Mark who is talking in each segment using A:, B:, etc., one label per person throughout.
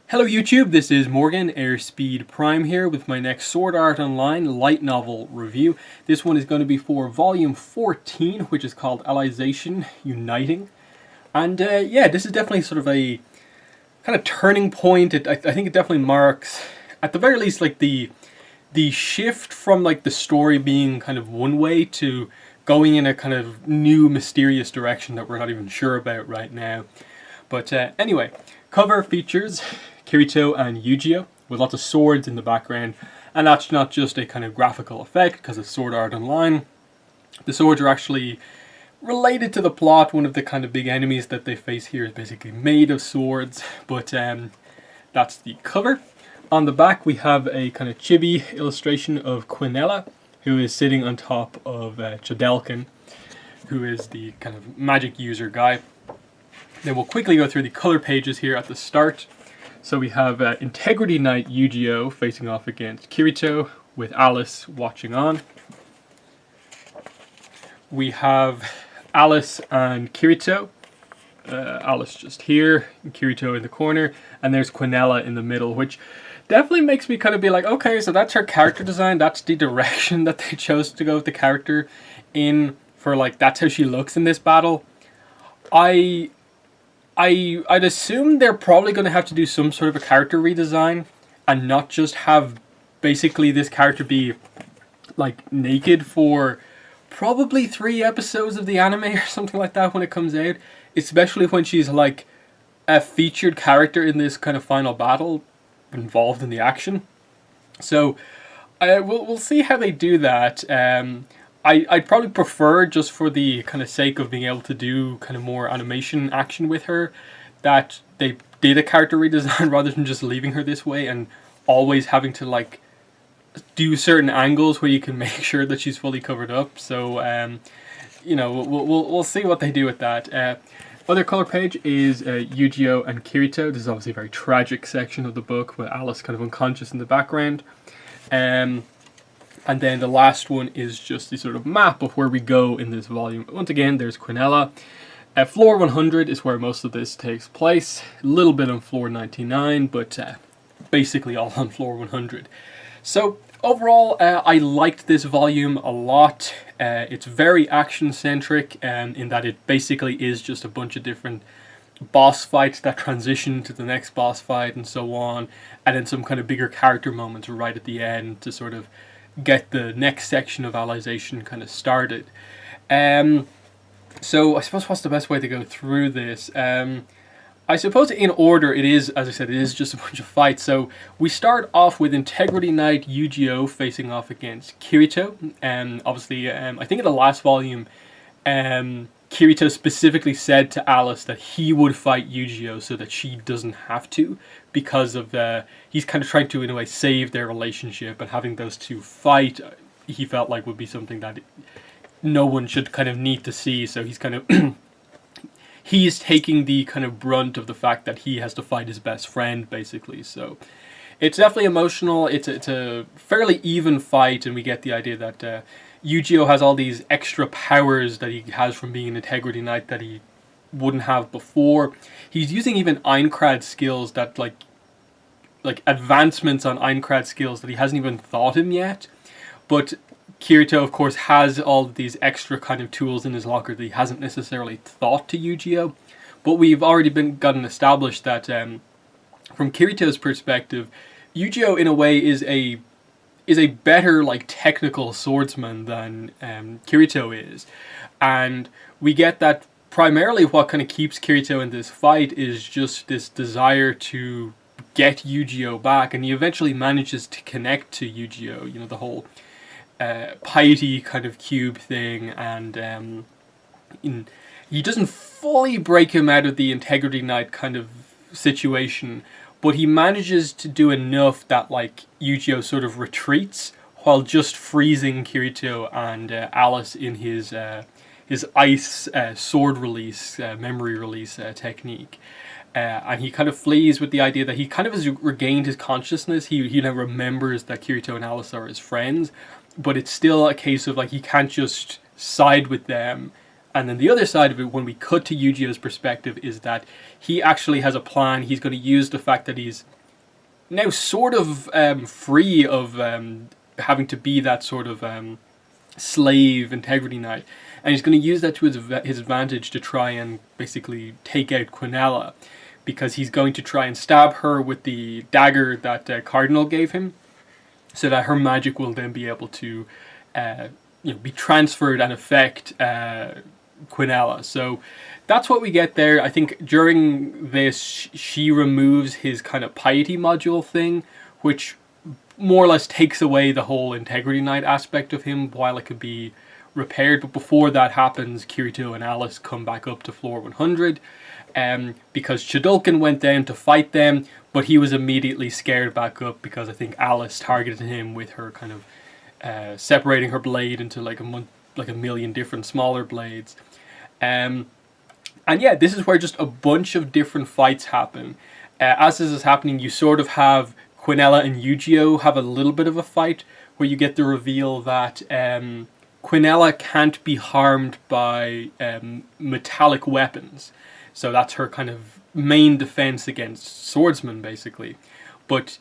A: Hello YouTube, this is Morgan, Airspeed Prime here with my next Sword Art Online light novel review. This one is going to be for volume 14, which is called Alicization Uniting. And yeah, this is definitely sort of a kind of turning point. I think it definitely marks, at the very least, like the shift from like the story being kind of one way to going in a kind of new mysterious direction that we're not even sure about right now. But anyway, cover features Kirito and Yu-Gi-Oh! With lots of swords in the background, and that's not just a kind of graphical effect because it's Sword Art Online. The swords are actually related to the plot. One of the kind of big enemies that they face here is basically made of swords, but that's the cover. On the back we have a kind of chibi illustration of Quinella, who is sitting on top of Chodelkin, who is the kind of magic user guy. Then we'll quickly go through the color pages here at the start. So we have Integrity Knight Yu-Gi-Oh! Facing off against Kirito with Alice watching on. We have Alice and Kirito. Alice just here, and Kirito in the corner, and there's Quinella in the middle, which definitely makes me kind of be like, okay, so that's her character design, that's the direction that they chose to go with the character in, for like, that's how she looks in this battle. I'd assume they're probably going to have to do some sort of a character redesign and not just have basically this character be like naked for probably 3 episodes of the anime or something like that when it comes out, especially when she's like a featured character in this kind of final battle involved in the action. So we'll see how they do that. I'd probably prefer, just for the kind of sake of being able to do kind of more animation action with her, that they did a character redesign rather than just leaving her this way and always having to like do certain angles where you can make sure that she's fully covered up. So you know, we'll see what they do with that. Other color page is Yu-Gi-Oh! And Kirito. This is obviously a very tragic section of the book with Alice kind of unconscious in the background. And then the last one is just the sort of map of where we go in this volume. Once again, there's Quinella. Floor 100 is where most of this takes place. A little bit on floor 99, but basically all on floor 100. So overall, I liked this volume a lot. It's very action-centric in that it basically is just a bunch of different boss fights that transition to the next boss fight and so on. And then some kind of bigger character moments right at the end to sort of get the next section of Alicization kind of started. So I suppose what's the best way to go through this? I suppose in order it is, as I said, it is just a bunch of fights. So we start off with Integrity Knight Yu-Gi-Oh! Facing off against Kirito. Obviously, I think in the last volume, Kirito specifically said to Alice that he would fight Yu-Gi-Oh! So that she doesn't have to, because of he's kind of trying to in a way save their relationship, and having those two fight he felt like would be something that no one should kind of need to see. So he's kind of he's taking the kind of brunt of the fact that he has to fight his best friend basically. So it's definitely emotional. It's a fairly even fight, and we get the idea that Yu-Gi-Oh! Has all these extra powers that he has from being an Integrity Knight that he wouldn't have before. He's using even Aincrad skills that like advancements on Aincrad skills that he hasn't even thought him yet. But Kirito, of course, has all these extra kind of tools in his locker that he hasn't necessarily thought to Yu-Gi-Oh! But we've already gotten established that from Kirito's perspective, Yu-Gi-Oh! In a way is a better like technical swordsman than Kirito is. And we get that primarily what kind of keeps Kirito in this fight is just this desire to get Yu-Gi-Oh! Back, and he eventually manages to connect to Yu-Gi-Oh! You know, the whole piety kind of cube thing, and he doesn't fully break him out of the Integrity Knight kind of situation, but he manages to do enough that like Yu-Gi-Oh! Sort of retreats while just freezing Kirito and Alice in his ice sword release, memory release technique. And he kind of flees with the idea that he kind of has regained his consciousness. He now remembers that Kirito and Alice are his friends, but it's still a case of like he can't just side with them And then the other side of it, when we cut to Yu-Gi-Oh's perspective, is that he actually has a plan. He's going to use the fact that he's now sort of free of having to be that sort of slave integrity knight. And he's going to use that to his advantage to try and basically take out Quinella, because he's going to try and stab her with the dagger that Cardinal gave him, so that her magic will then be able to be transferred and affect Quinella. So that's what we get there. I think during this, she removes his kind of piety module thing, which more or less takes away the whole integrity knight aspect of him while it could be repaired. But before that happens, Kirito and Alice come back up to floor 100 because Shadulkin went down to fight them, but he was immediately scared back up because I think Alice targeted him with her kind of separating her blade into like a million different smaller blades. And yeah, this is where just a bunch of different fights happen. As this is happening, you sort of have Quinella and Yu-Gi-Oh have a little bit of a fight where you get the reveal that Quinella can't be harmed by metallic weapons. So that's her kind of main defense against swordsmen, basically. But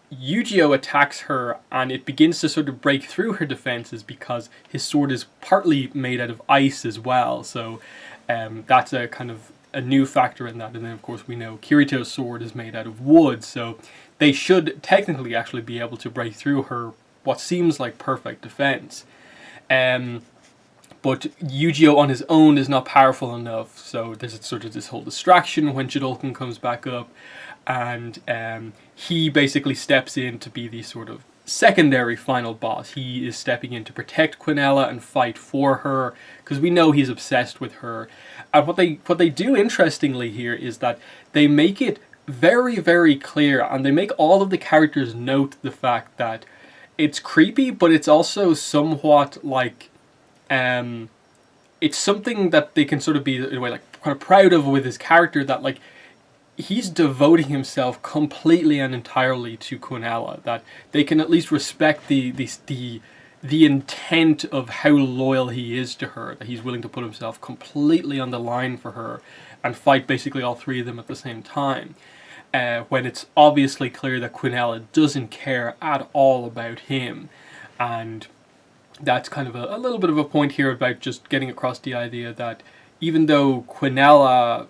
A: Yu-Gi-Oh attacks her, and it begins to sort of break through her defenses because his sword is partly made out of ice as well. So that's a kind of a new factor in that. And then, of course, we know Kirito's sword is made out of wood, so they should technically actually be able to break through her what seems like perfect defense. But Yu-Gi-Oh on his own is not powerful enough, so there's sort of this whole distraction when Shadulkin comes back up, and he basically steps in to be the sort of secondary final boss. He is stepping in to protect Quinella and fight for her, because we know he's obsessed with her. And what they do interestingly here is that they make it very, very clear, and they make all of the characters note the fact that it's creepy, but it's also somewhat like it's something that they can sort of be in a way like kind of proud of with his character, that like he's devoting himself completely and entirely to Quinella, that they can at least respect the intent of how loyal he is to her, that he's willing to put himself completely on the line for her and fight basically all three of them at the same time. When it's obviously clear that Quinella doesn't care at all about him. And that's kind of a little bit of a point here about just getting across the idea that even though Quinella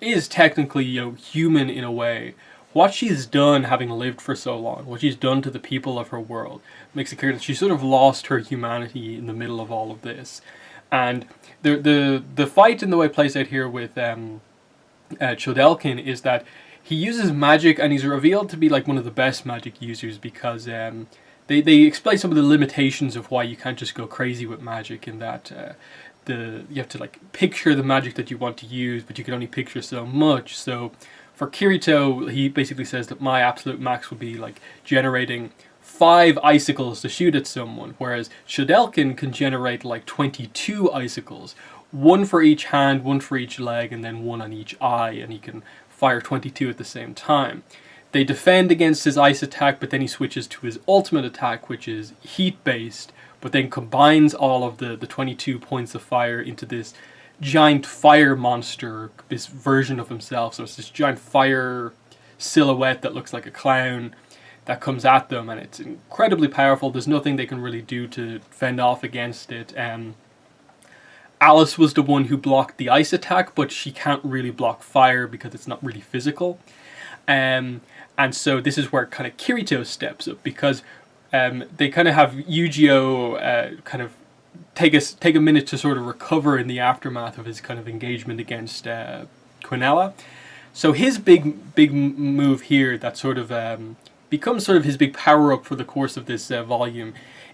A: is technically, human in a way, what she's done having lived for so long, what she's done to the people of her world, makes it clear that she sort of lost her humanity in the middle of all of this. And the fight and the way it plays out here with Chodelkin is that he uses magic, and he's revealed to be like one of the best magic users because they explain some of the limitations of why you can't just go crazy with magic, in that you have to like picture the magic that you want to use, but you can only picture so much. So for Kirito, he basically says that my absolute max would be like generating 5 icicles to shoot at someone, whereas Chodelkin can generate like 22 icicles, 1 for each hand, 1 for each leg, and then 1 on each eye, and he can fire 22 at the same time. They defend against his ice attack, but then he switches to his ultimate attack, which is heat-based, but then combines all of the 22 points of fire into this giant fire monster, this version of himself. So it's this giant fire silhouette that looks like a clown that comes at them, and it's incredibly powerful. There's nothing they can really do to fend off against it. Alice was the one who blocked the ice attack, but she can't really block fire because it's not really physical. And so this is where kind of Kirito steps up, because they kind of have Yu-Gi-Oh kind of take a minute to sort of recover in the aftermath of his kind of engagement against Quinella. So his big move here that sort of becomes sort of his big power-up for the course of this volume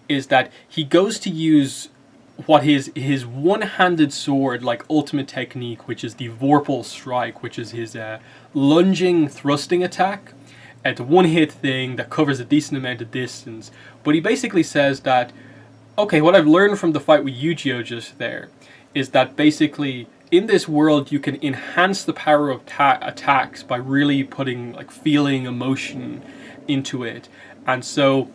A: is that he goes to use what his one-handed sword like ultimate technique, which is the Vorpal Strike, which is his lunging thrusting attack. It's a one-hit thing that covers a decent amount of distance, but he basically says that, okay, what I've learned from the fight with Yu-Gi-Oh just there is that basically in this world you can enhance the power of attacks by really putting like feeling, emotion into it. And so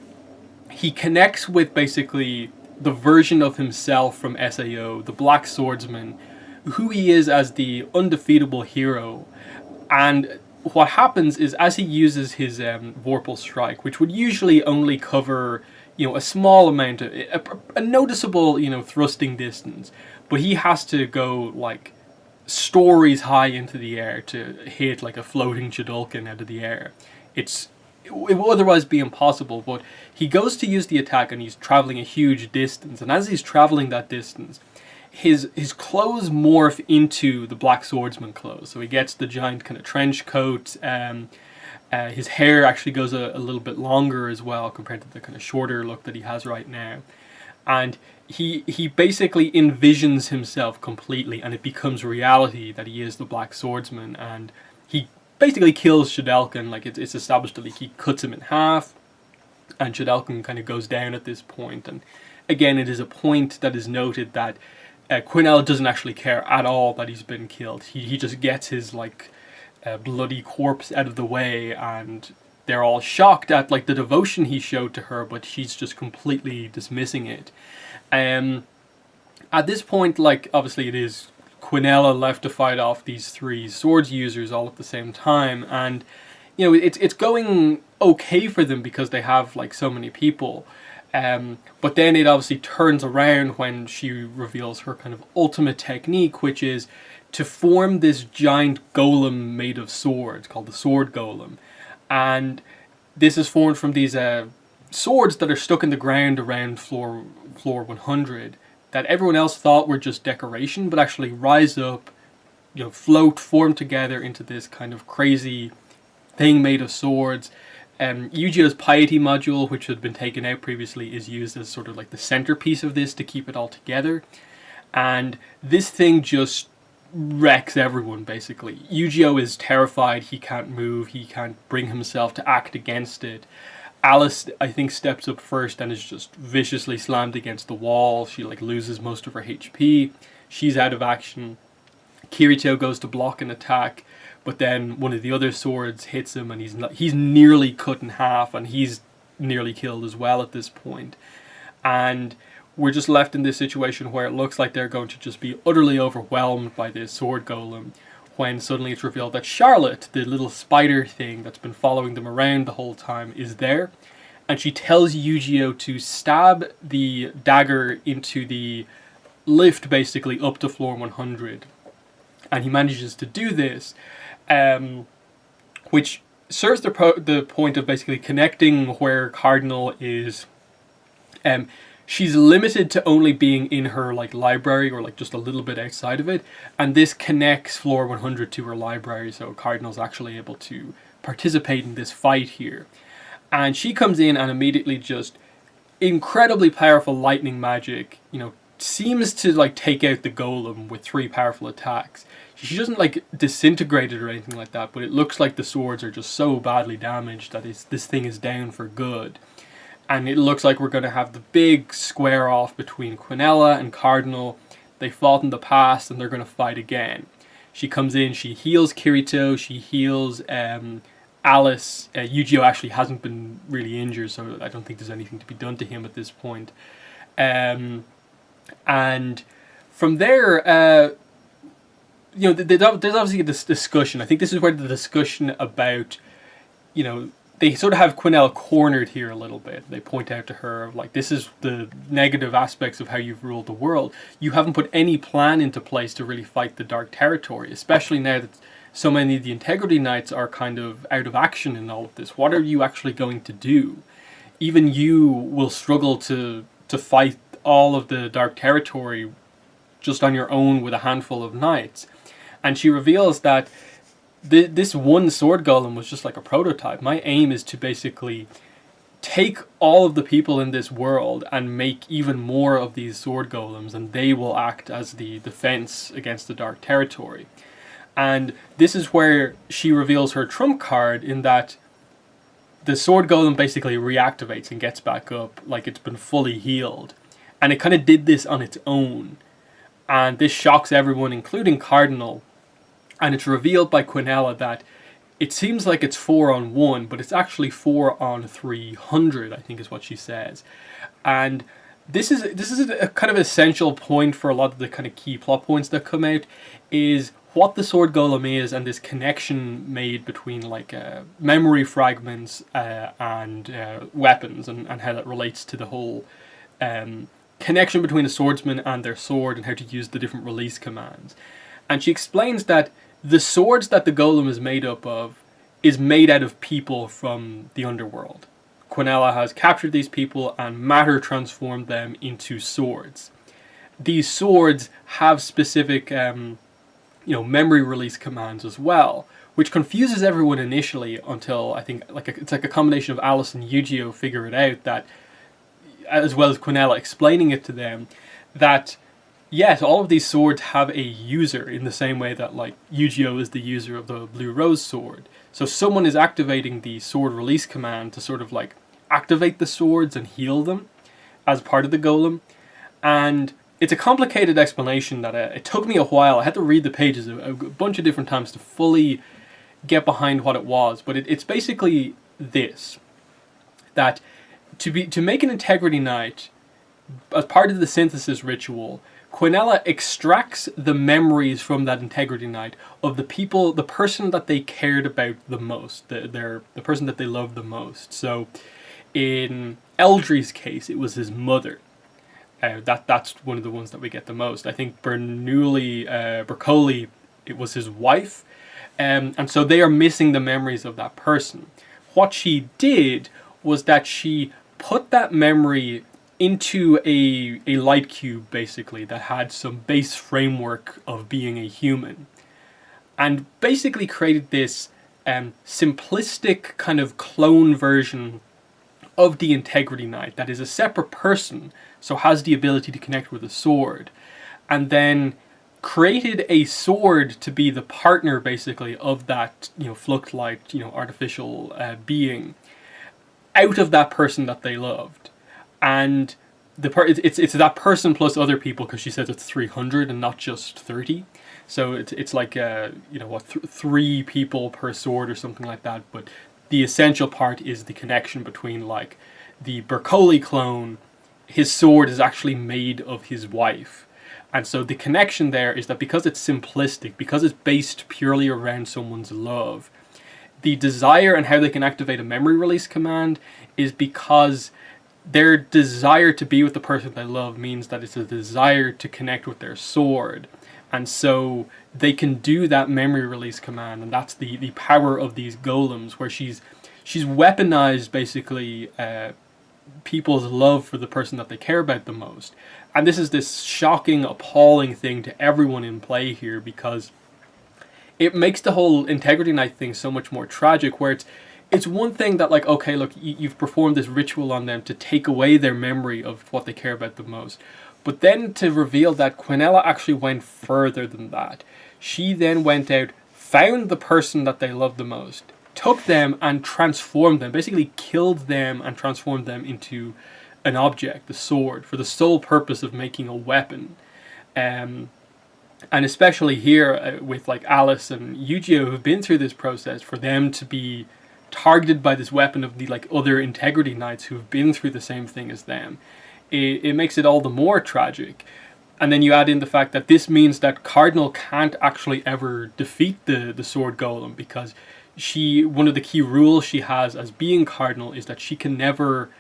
A: he connects with basically the version of himself from SAO, the Black Swordsman, who he is as the undefeatable hero. And what happens is, as he uses his Vorpal Strike, which would usually only cover, you know, a small amount of a noticeable, you know, thrusting distance, but he has to go like stories high into the air to hit like a floating Chidulkin out of the air. It will otherwise be impossible, but he goes to use the attack and he's traveling a huge distance, and as he's traveling that distance, his clothes morph into the Black Swordsman clothes. So he gets the giant kind of trench coat. His hair actually goes a little bit longer as well compared to the kind of shorter look that he has right now. And he basically envisions himself completely, and it becomes reality that he is the Black Swordsman, and he basically kills Chidulkin. Like, it's established that he cuts him in half, and Chidulkin kind of goes down at this point. And again, it is a point that is noted that Quinella doesn't actually care at all that he's been killed. He just gets his like bloody corpse out of the way, and they're all shocked at like the devotion he showed to her, but she's just completely dismissing it. At this point, like, obviously it is Quinella left to fight off these three swords users all at the same time, and you know, it's going okay for them because they have like so many people. But then it obviously turns around when she reveals her kind of ultimate technique, which is to form this giant golem made of swords called the Sword Golem. And this is formed from these swords that are stuck in the ground around floor 100 that everyone else thought were just decoration, but actually rise up, you know, float, form together into this kind of crazy thing made of swords. Yu-Gi-Oh's Piety module, which had been taken out previously, is used as sort of like the centerpiece of this to keep it all together. And this thing just wrecks everyone, basically. Yu-Gi-Oh is terrified, he can't move, he can't bring himself to act against it. Alice, I think, steps up first and is just viciously slammed against the wall. She like loses most of her HP. She's out of action. Kirito goes to block an attack, but then one of the other swords hits him, and he's nearly cut in half, and he's nearly killed as well at this point. And we're just left in this situation where it looks like they're going to just be utterly overwhelmed by this Sword Golem, when suddenly it's revealed that Charlotte, the little spider thing that's been following them around the whole time, is there. And she tells Yu-Gi-Oh to stab the dagger into the lift, basically, up to floor 100. And he manages to do this, which serves the point of basically connecting where Cardinal is. She's limited to only being in her like library or like just a little bit outside of it, and this connects floor 100 to her library, so Cardinal's actually able to participate in this fight here. And she comes in and immediately just incredibly powerful lightning magic, you know, seems to like take out the golem with 3 powerful attacks. She doesn't like disintegrate it or anything like that, but it looks like the swords are just so badly damaged that this thing is down for good. And it looks like we're going to have the big square off between Quinella and Cardinal. They fought in the past and they're going to fight again. She comes in, she heals Kirito, she heals Alice. Yu-Gi-Oh actually hasn't been really injured, so I don't think there's anything to be done to him at this point. And from there, you know, there's obviously this discussion. I think this is where the discussion about, you know, they sort of have Quinella cornered here a little bit. They point out to her, like, this is the negative aspects of how you've ruled the world. You haven't put any plan into place to really fight the Dark Territory, especially now that so many of the Integrity Knights are kind of out of action in all of this. What are you actually going to do? Even you will struggle to fight all of the Dark Territory just on your own with a handful of knights. And she reveals that this one Sword Golem was just like a prototype. My aim is to basically take all of the people in this world and make even more of these Sword Golems, and they will act as the defense against the Dark Territory. And this is where she reveals her trump card, in that the Sword Golem basically reactivates and gets back up like it's been fully healed. And it kind of did this on its own. And this shocks everyone, including Cardinal. And it's revealed by Quinella that it seems like it's 4-on-1, but it's actually 4-on-300, I think is what she says. And this is a kind of essential point for a lot of the kind of key plot points that come out, is what the Sword Golem is, and this connection made between like memory fragments and weapons, and how that relates to the whole connection between a swordsman and their sword, and how to use the different release commands. And she explains that the swords that the golem is made up of is made out of people from the underworld. Quinella has captured these people and matter transformed them into swords. These swords have specific memory release commands as well, which confuses everyone initially until I think it's like a combination of Alice and Yu-Gi-Oh figure it out, that, as well as Quinella explaining it to them, that yes, all of these swords have a user in the same way that like Yu-Gi-Oh is the user of the Blue Rose sword. So someone is activating the sword release command to sort of like activate the swords and heal them as part of the golem. And it's a complicated explanation that it took me a while. I had to read the pages a bunch of different times to fully get behind what it was. But it's basically this, that to make an Integrity Knight, as part of the synthesis ritual, Quinella extracts the memories from that Integrity Knight of the people, the person that they cared about the most, the person that they loved the most. So in Eldry's case, it was his mother. That's one of the ones that we get the most. I think Bercoli, it was his wife. And so they are missing the memories of that person. What she did was that she put that memory into a light cube, basically, that had some base framework of being a human, and basically created this simplistic kind of clone version of the Integrity Knight that is a separate person, so has the ability to connect with a sword, and then created a sword to be the partner, basically, of that Fluct-like artificial being out of that person that they loved. And it's that person plus other people, because she says it's 300 and not just 30. So it's like 3 people per sword or something like that. But the essential part is the connection between like the Bercoli clone. His sword is actually made of his wife. And so the connection there is that because it's simplistic, because it's based purely around someone's love, the desire and how they can activate a memory release command is because their desire to be with the person they love means that it's a desire to connect with their sword. And so they can do that memory release command, and that's the power of these golems, where she's weaponized basically people's love for the person that they care about the most. And this is this shocking, appalling thing to everyone in play here, because it makes the whole Integrity Knight thing so much more tragic, where it's one thing that, like, okay, look, you've performed this ritual on them to take away their memory of what they care about the most. But then to reveal that Quinella actually went further than that. She then went out, found the person that they loved the most, took them and transformed them, basically killed them and transformed them into an object, the sword, for the sole purpose of making a weapon. And especially here with like Alice and Yu-Gi-Oh, who've been through this process, for them to be targeted by this weapon of the like other Integrity Knights who have been through the same thing as them, it makes it all the more tragic. And then you add in the fact that this means that Cardinal can't actually ever defeat the Sword Golem, because one of the key rules she has as being Cardinal is that she can never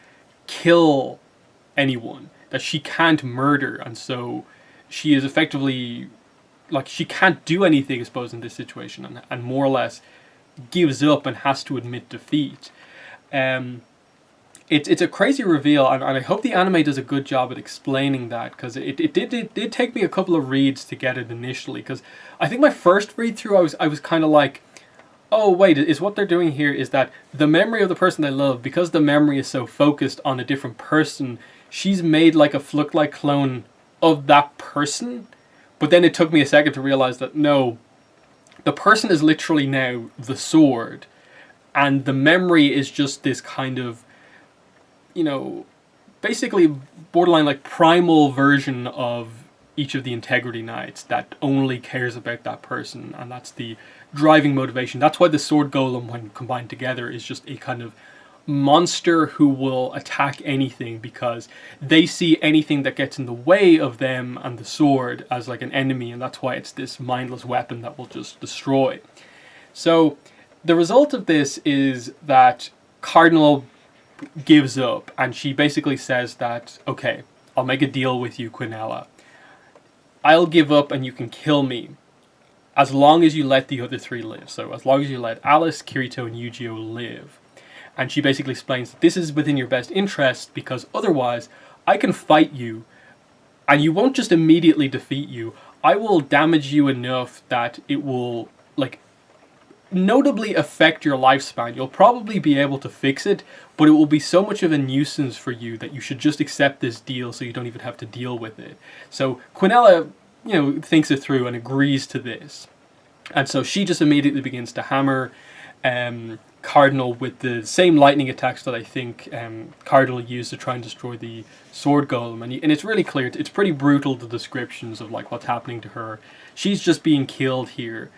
A: kill anyone, that she can't murder, and so she is effectively like, she can't do anything, I suppose, in this situation, and more or less gives up and has to admit defeat. It's a crazy reveal, and I hope the anime does a good job at explaining that, because it did take me a couple of reads to get it initially, because I think my first read through I was kind of like, oh wait, is what they're doing here is that the memory of the person they love, because the memory is so focused on a different person, she's made like a Fluct-like clone of that person. But then it took me a second to realize that no, the person is literally now the sword, and the memory is just this kind of, basically borderline like primal version of each of the Integrity Knights that only cares about that person, and that's the driving motivation. That's why the Sword Golem, when combined together, is just a kind of monster who will attack anything because they see anything that gets in the way of them and the sword as like an enemy, and that's why it's this mindless weapon that will just destroy. So the result of this is that Cardinal gives up, and she basically says that, okay, I'll make a deal with you, Quinella. I'll give up and you can kill me as long as you let the other three live. So as long as you let Alice, Kirito, and Yu-Gi-Oh live. And she basically explains that this is within your best interest because otherwise I can fight you and you won't just immediately defeat you. I will damage you enough that it will like notably affect your lifespan. You'll probably be able to fix it, but it will be so much of a nuisance for you that you should just accept this deal so you don't even have to deal with it. So Quinella, thinks it through and agrees to this. And so she just immediately begins to hammer Cardinal with the same lightning attacks that I think Cardinal used to try and destroy the Sword Golem. And it's really clear, it's pretty brutal, the descriptions of like what's happening to her. She's just being killed here.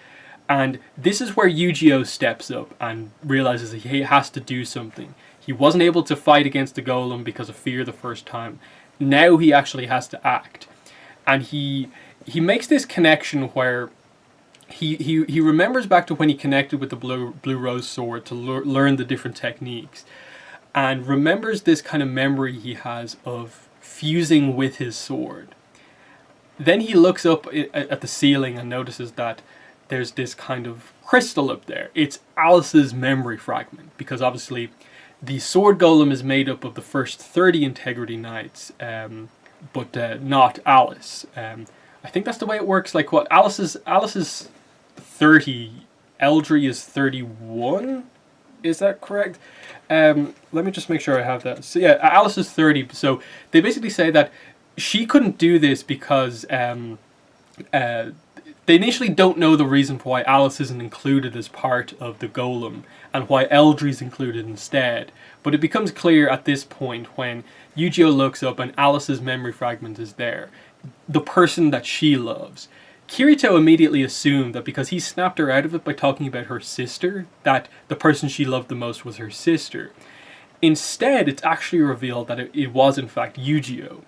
A: And this is where Yu-Gi-Oh steps up and realizes that he has to do something. He wasn't able to fight against the Golem because of fear the first time. Now he actually has to act. And he makes this connection where he remembers back to when he connected with the Blue Rose Sword to learn the different techniques. And remembers this kind of memory he has of fusing with his sword. Then he looks up at the ceiling and notices that there's this kind of crystal up there. It's Alice's memory fragment, because obviously the Sword Golem is made up of the first 30 Integrity Knights, but not Alice. I think that's the way it works. Like what Alice is 30, Eldry is 31. Is that correct? Let me just make sure I have that. So yeah, Alice is 30. So they basically say that she couldn't do this because they initially don't know the reason for why Alice isn't included as part of the Golem and why Eldry's included instead. But it becomes clear at this point when Yu-Gi-Oh looks up and Alice's memory fragment is there. The person that she loves. Kirito immediately assumed that because he snapped her out of it by talking about her sister, that the person she loved the most was her sister. Instead, it's actually revealed that it was in fact Yu-Gi-Oh.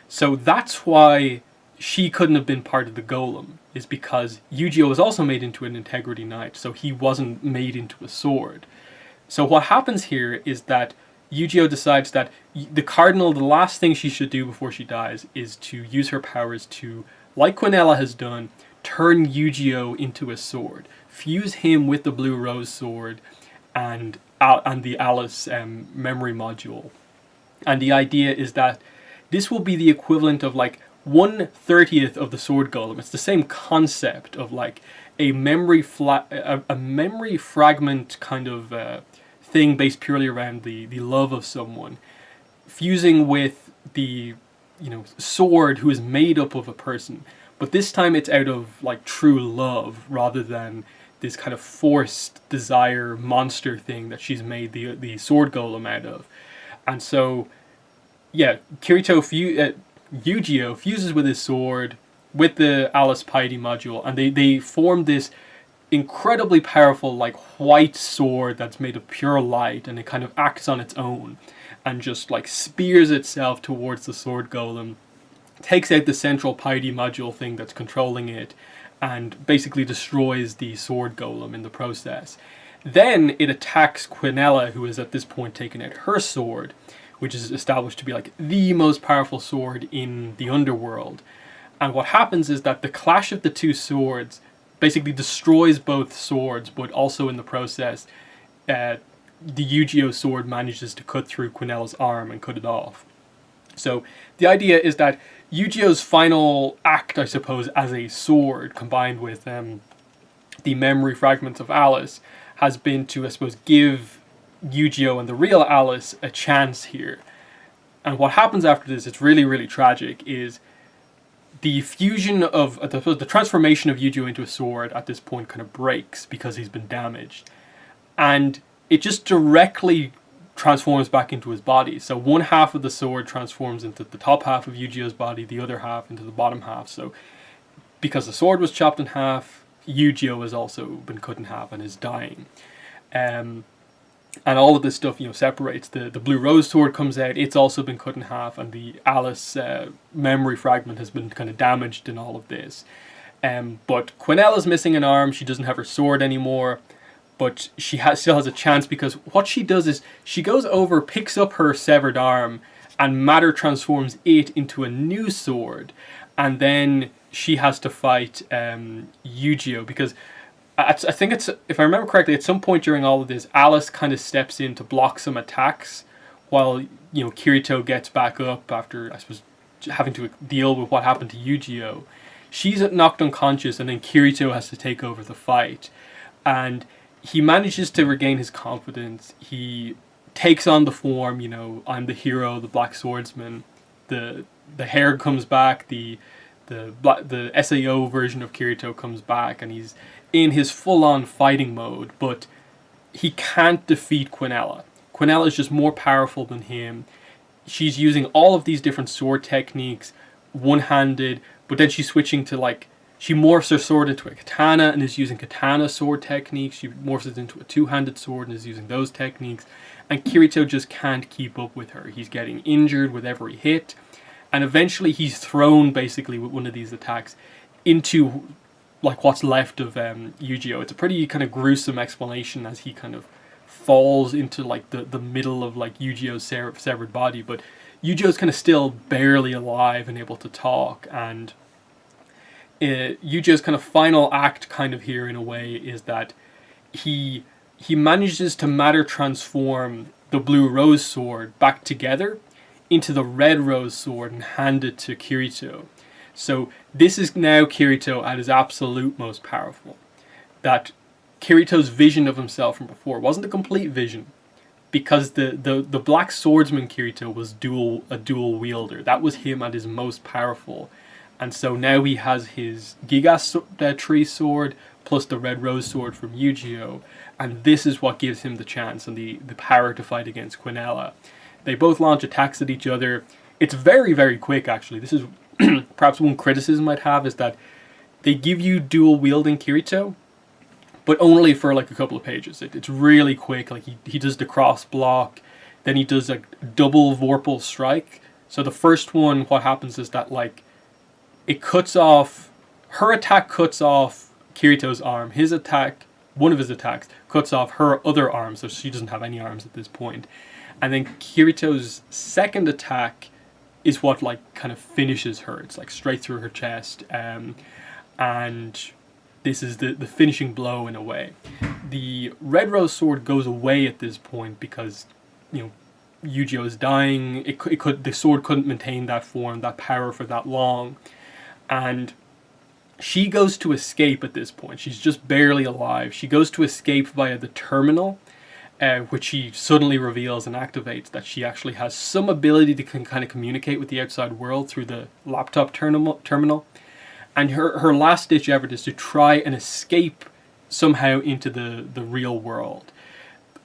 A: So that's why she couldn't have been part of the Golem, is because Yu-Gi-Oh was also made into an Integrity Knight, so he wasn't made into a sword. So what happens here is that Yu-Gi-Oh decides that the Cardinal, the last thing she should do before she dies is to use her powers to, like Quinella has done, turn Yu-Gi-Oh into a sword. Fuse him with the Blue Rose Sword and the Alice memory module. And the idea is that this will be the equivalent of like 1/30th of the Sword Golem. It's the same concept of like a memory fragment kind of thing based purely around the love of someone, fusing with the sword who is made up of a person. But this time it's out of like true love rather than this kind of forced desire monster thing that she's made the Sword Golem out of. And so yeah, Yu-Gi-Oh fuses with his sword, with the Alice Piety module, and they form this incredibly powerful like white sword that's made of pure light, and it kind of acts on its own and just like spears itself towards the Sword Golem, takes out the central Piety module thing that's controlling it, and basically destroys the Sword Golem in the process. Then it attacks Quinella, who has at this point taken out her sword, which is established to be like the most powerful sword in the underworld. And what happens is that the clash of the two swords basically destroys both swords, but also in the process, the Yu-Gi-Oh sword manages to cut through Quinella's arm and cut it off. So the idea is that Yu-Gi-Oh's final act, I suppose, as a sword, combined with the memory fragments of Alice, has been to, I suppose, give Yu-Gi-Oh and the real Alice a chance here. And what happens after this, it's really, really tragic, is the fusion of, the transformation of Yu-Gi-Oh into a sword at this point kind of breaks because he's been damaged. And it just directly transforms back into his body. So one half of the sword transforms into the top half of Yu-Gi-Oh's body, the other half into the bottom half. So because the sword was chopped in half, Yu-Gi-Oh has also been cut in half and is dying. And all of this stuff, separates. The blue rose sword comes out. It's also been cut in half, and the Alice memory fragment has been kind of damaged in all of this. But Quinella's missing an arm. She doesn't have her sword anymore, but she still has a chance, because what she does is she goes over, picks up her severed arm, and matter transforms it into a new sword, and then she has to fight Yu-Gi-Oh! Because I think it's, if I remember correctly, at some point during all of this, Alice kind of steps in to block some attacks, while Kirito gets back up after, I suppose, having to deal with what happened to Yu-Gi-Oh! She's knocked unconscious, and then Kirito has to take over the fight, and he manages to regain his confidence. He takes on the form, I'm the hero, the Black Swordsman. The hair comes back, the SAO version of Kirito comes back, and he's in his full-on fighting mode, but he can't defeat Quinella. Quinella is just more powerful than him. She's using all of these different sword techniques, one-handed, but then she's switching to, she morphs her sword into a katana and is using katana sword techniques. She morphs it into a two-handed sword and is using those techniques. And Kirito just can't keep up with her. He's getting injured with every hit. And eventually he's thrown, basically, with one of these attacks into, what's left of Yu-Gi-Oh! It's a pretty kind of gruesome explanation as he kind of falls into, the middle of, Yu-Gi-Oh's severed body. But Yu-Gi-Oh's kind of still barely alive and able to talk. And Yu-Gi-Oh's kind of final act kind of here, in a way, is that he manages to matter transform the blue rose sword back together into the red rose sword and hand it to Kirito. So this is now Kirito at his absolute most powerful. That Kirito's vision of himself from before wasn't a complete vision, because the Black Swordsman Kirito was a dual wielder. That was him at his most powerful. And so now he has his Giga Tree sword plus the Red Rose sword from Yu-Gi-Oh! And this is what gives him the chance and the power to fight against Quinella. They both launch attacks at each other. It's very, very quick, actually. This is perhaps one criticism I'd have, is that they give you dual wielding Kirito, but only for a couple of pages. It's really quick. He does the cross block, then he does a double Vorpal Strike. So the first one, what happens is that it cuts off, her attack cuts off Kirito's arm. His attack, one of his attacks, cuts off her other arm, so she doesn't have any arms at this point. And then Kirito's second attack is what kind of finishes her. It's straight through her chest, and this is the finishing blow, in a way. The Red Rose sword goes away at this point because Yu-Gi-Oh is dying. The sword couldn't maintain that form, that power for that long, and she goes to escape at this point. She's just barely alive. She goes to escape via the terminal, which she suddenly reveals and activates that she actually has some ability to kind of communicate with the outside world through the laptop terminal. And her last ditch effort is to try and escape somehow into the real world.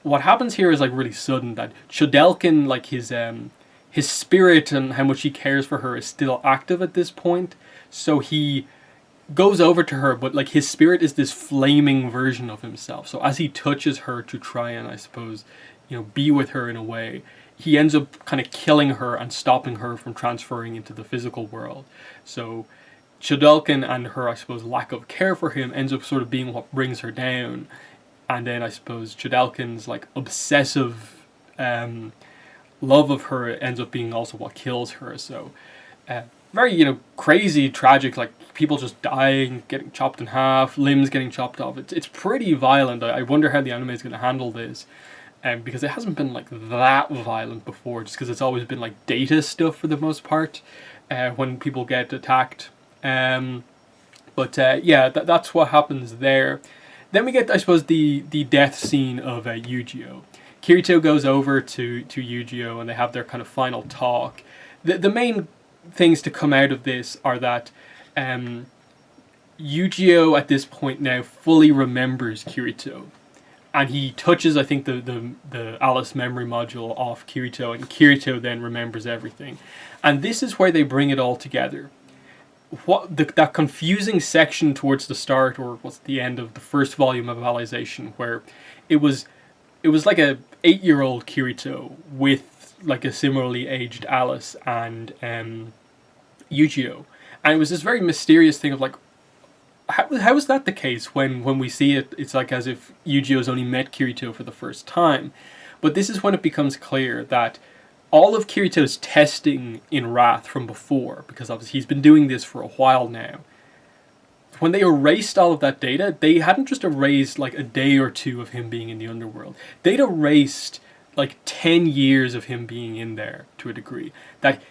A: What happens here is really sudden, that Chodelkin, his spirit and how much he cares for her is still active at this point. So he goes over to her, but his spirit is this flaming version of himself. So as he touches her to try and, I suppose, be with her in a way, he ends up kind of killing her and stopping her from transferring into the physical world. So Chodelkin and her, I suppose, lack of care for him ends up sort of being what brings her down. And then, I suppose, Chodelkin's obsessive love of her ends up being also what kills her. So very, crazy, tragic, people just dying, getting chopped in half, limbs getting chopped off. It's pretty violent. I wonder how the anime is going to handle this, because it hasn't been that violent before, just because it's always been data stuff for the most part, when people get attacked. But yeah, that's what happens there. Then we get, I suppose, the death scene of Yu-Gi-Oh! Kirito goes over to Yu-Gi-Oh! And they have their kind of final talk. The main things to come out of this are that Yu-Gi-Oh! At this point now fully remembers Kirito. And he touches, I think, the Alice memory module off Kirito, and Kirito then remembers everything. And this is where they bring it all together. That confusing section towards the start, or what's the end of the first volume of Alicization, where it was like a 8-year-old Kirito with like a similarly aged Alice and Yu-Gi-Oh, and it was this very mysterious thing of like, how is that the case when we see it? It's like as if Yu-Gi-Oh's only met Kirito for the first time. But this is when it becomes clear that all of Kirito's testing in Wrath from before, because obviously he's been doing this for a while now, when they erased all of that data, they hadn't just erased like a day or two of him being in the underworld. They'd erased like 10 years of him being in there to a degree. That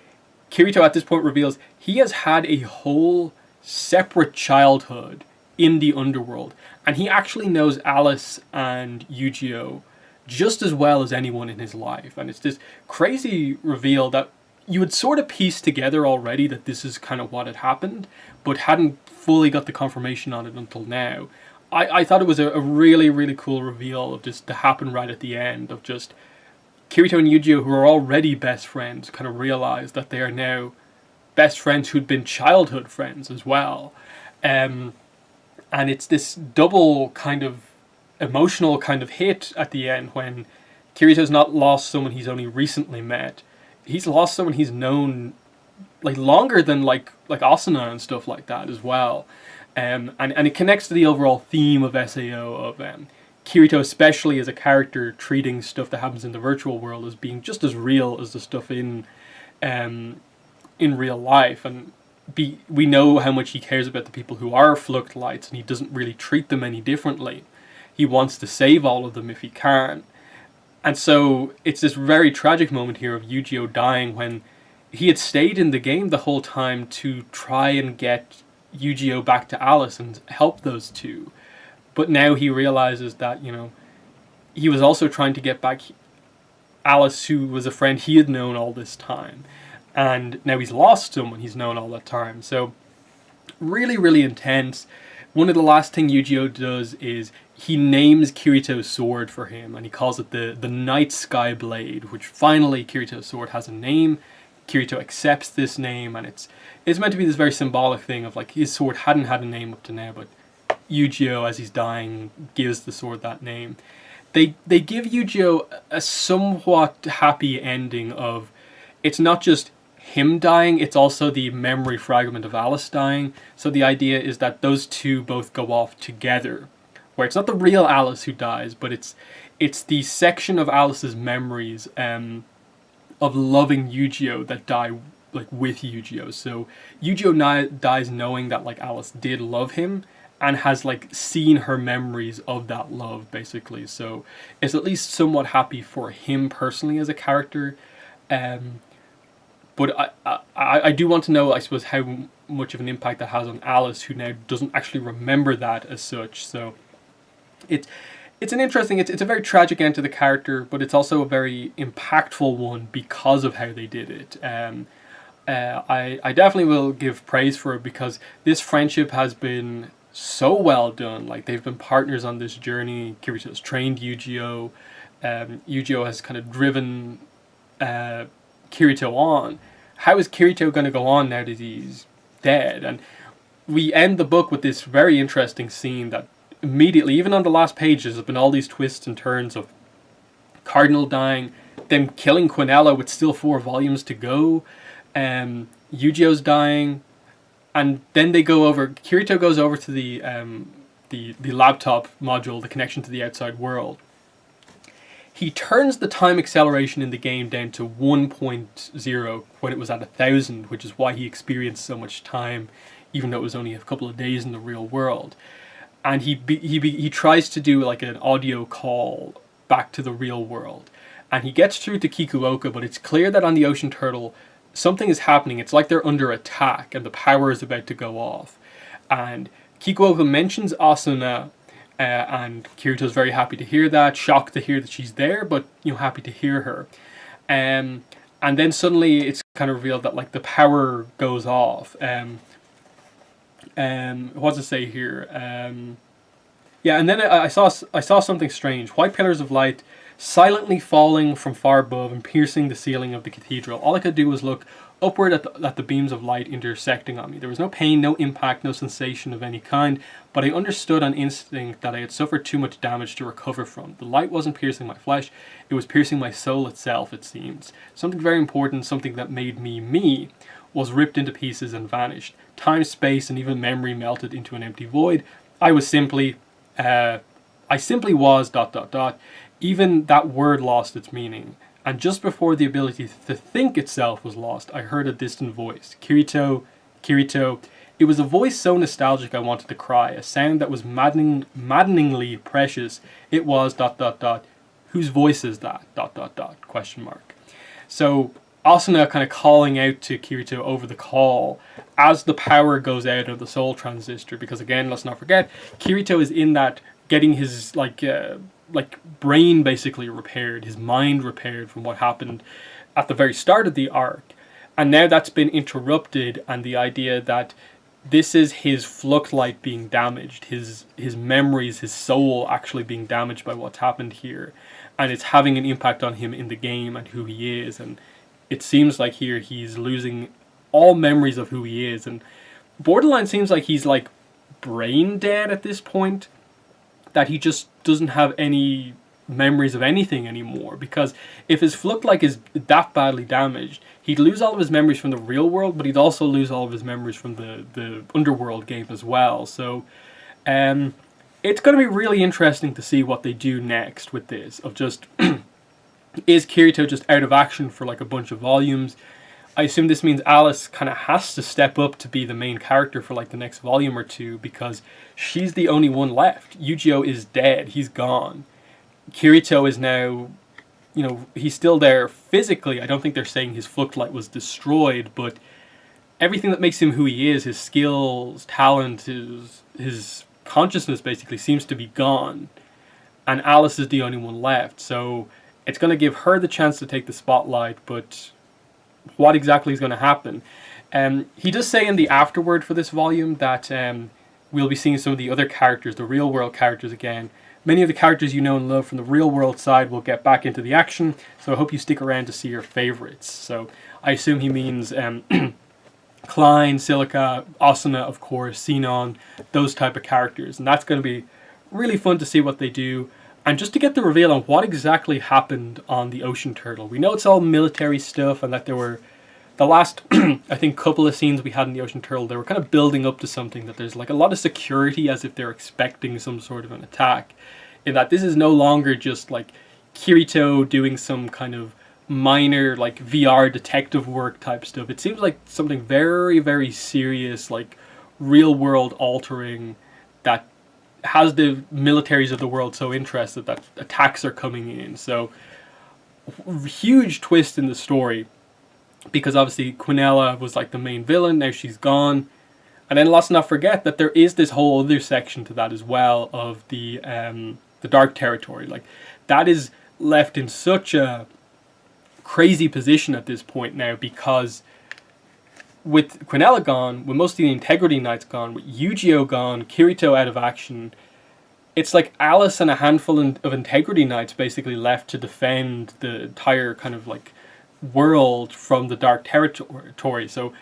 A: Kirito at this point reveals he has had a whole separate childhood in the underworld, and he actually knows Alice and Yu-Gi-Oh just as well as anyone in his life. And it's this crazy reveal that you would sort of piece together already that this is kind of what had happened, but hadn't fully got the confirmation on it until now. I thought it was a really, really cool reveal of just to happen right at the end, of just Kirito and Yu-Gi-Oh, who are already best friends, kind of realize that they are now best friends who'd been childhood friends as well. And it's this double kind of emotional kind of hit at the end when Kirito's not lost someone he's only recently met. He's lost someone he's known like longer than like Asuna and stuff like that as well. And it connects to the overall theme of SAO of Kirito, especially as a character, treating stuff that happens in the virtual world as being just as real as the stuff in real life. And we know how much he cares about the people who are fluct lights, and he doesn't really treat them any differently. He wants to save all of them if he can. And so it's this very tragic moment here of Yu-Gi-Oh dying when he had stayed in the game the whole time to try and get Yu-Gi-Oh back to Alice and help those two. But now he realizes that, you know, he was also trying to get back Alice, who was a friend he had known all this time. And now he's lost someone he's known all that time. So really, really intense. One of the last things Yu-Gi-Oh does is he names Kirito's sword for him, and he calls it the Night Sky Blade, which finally Kirito's sword has a name. Kirito accepts this name, and it's meant to be this very symbolic thing of like his sword hadn't had a name up to now, but Yu-Gi-Oh, as he's dying, gives the sword that name. They give Yu-Gi-Oh a somewhat happy ending of, it's not just him dying, it's also the memory fragment of Alice dying. So the idea is that those two both go off together, where it's not the real Alice who dies, but it's the section of Alice's memories of loving Yu-Gi-Oh that die like with Yu-Gi-Oh. So Yu-Gi-Oh dies knowing that like Alice did love him and has like seen her memories of that love, basically. So it's at least somewhat happy for him personally as a character. But I do want to know, I suppose, how much of an impact that has on Alice, who now doesn't actually remember that as such. So it's an interesting, it's a very tragic end to the character, but it's also a very impactful one because of how they did it. I definitely will give praise for it, because this friendship has been so well done. Like, they've been partners on this journey. Kirito's trained Yu-Gi-Oh. Yu-Gi-Oh has kind of driven Kirito on. How is Kirito going to go on now that he's dead? And we end the book with this very interesting scene that immediately, even on the last pages, there's been all these twists and turns of Cardinal dying, them killing Quinella with still 4 volumes to go, Yu-Gi-Oh's dying, and then they go over, Kirito goes over to the laptop module, the connection to the outside world. He turns the time acceleration in the game down to 1.0 when it was at 1,000, which is why he experienced so much time, even though it was only a couple of days in the real world. And he tries to do like an audio call back to the real world. And he gets through to Kikuoka, but it's clear that on the Ocean Turtle, something is happening. It's like they're under attack and the power is about to go off. And Kikuoka mentions Asuna, and Kirito's very happy to hear that, shocked to hear that she's there, but, you know, happy to hear her. And then suddenly it's kind of revealed that like the power goes off. What does it say here? Yeah, and then I saw something strange. White pillars of light silently falling from far above and piercing the ceiling of the cathedral. All I could do was look. upward at the beams of light intersecting on me. There was no pain, no impact, no sensation of any kind, but I understood on instinct that I had suffered too much damage to recover from. The light wasn't piercing my flesh, it was piercing my soul itself, it seems. Something very important, something that made me me, was ripped into pieces and vanished. Time, space, and even memory melted into an empty void. I simply was ... Even that word lost its meaning. And just before the ability to think itself was lost, I heard a distant voice. Kirito, Kirito. It was a voice so nostalgic I wanted to cry. A sound that was maddeningly precious. It was ... Whose voice is that? ... Question mark. So Asuna kind of calling out to Kirito over the call as the power goes out of the soul transistor. Because again, let's not forget, Kirito is in that getting his like brain basically repaired, his mind repaired from what happened at the very start of the arc. And now that's been interrupted, and the idea that this is his flux light being damaged, his memories, his soul actually being damaged by what's happened here. And it's having an impact on him in the game and who he is. And it seems like here he's losing all memories of who he is. And borderline seems like he's like brain dead at this point. That he just doesn't have any memories of anything anymore. Because if his flux light is that badly damaged, he'd lose all of his memories from the real world, but he'd also lose all of his memories from the Underworld game as well. So it's going to be really interesting to see what they do next with this. Of just, is Kirito just out of action for like a bunch of volumes? I assume this means Alice kind of has to step up to be the main character for like the next volume or two, because she's the only one left. Yu-Gi-Oh is dead. He's gone. Kirito is now, you know, he's still there physically. I don't think they're saying his flux light was destroyed, but everything that makes him who he is, his skills, talent, his consciousness basically seems to be gone. And Alice is the only one left. So it's going to give her the chance to take the spotlight, but what exactly is going to happen? He does say in the afterword for this volume that we'll be seeing some of the other characters, the real world characters again. Many of the characters you know and love from the real world side will get back into the action, so I hope you stick around to see your favorites. So I assume he means Klein, Silica, Asuna, of course, Xenon, those type of characters. And that's going to be really fun to see what they do. And just to get the reveal on what exactly happened on the Ocean Turtle. We know it's all military stuff, and that there were the last, I think, couple of scenes we had in the Ocean Turtle, they were kind of building up to something, that there's like a lot of security as if they're expecting some sort of an attack. In that this is no longer just like Kirito doing some kind of minor like VR detective work type stuff. It seems like something very, very serious, like real world altering, that has the militaries of the world so interested that attacks are coming in. So huge twist in the story, because obviously Quinella was like the main villain, now she's gone. And then let's not forget that there is this whole other section to that as well, of the Dark Territory. Like that is left in such a crazy position at this point now, because with Quinella gone, with most of the Integrity Knights gone, with Yu-Gi-Oh gone, Kirito out of action, it's like Alice and a handful of Integrity Knights basically left to defend the entire kind of like world from the Dark Territory. So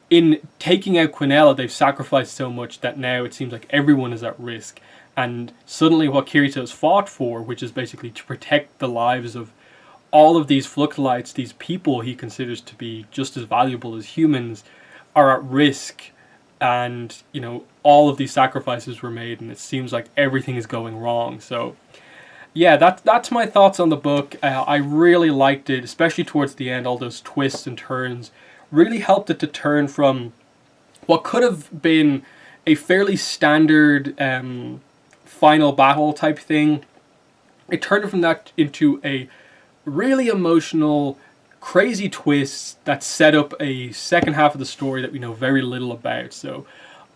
A: in taking out Quinella, they've sacrificed so much that now it seems like everyone is at risk. And suddenly what Kirito's fought for, which is basically to protect the lives of all of these Fluxlights, these people he considers to be just as valuable as humans, are at risk. And, you know, all of these sacrifices were made, and it seems like everything is going wrong. So yeah, that's my thoughts on the book. I really liked it, especially towards the end. All those twists and turns really helped it to turn from what could have been a fairly standard final battle type thing. It turned from that into a really emotional, crazy twist that set up a second half of the story that we know very little about. So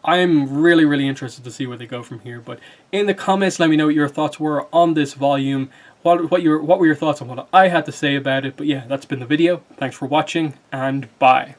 A: I'm really, really interested to see where they go from here. But in the comments, let me know what your thoughts were on this volume. What were your thoughts on what I had to say about it? But yeah, that's been the video. Thanks for watching, and bye.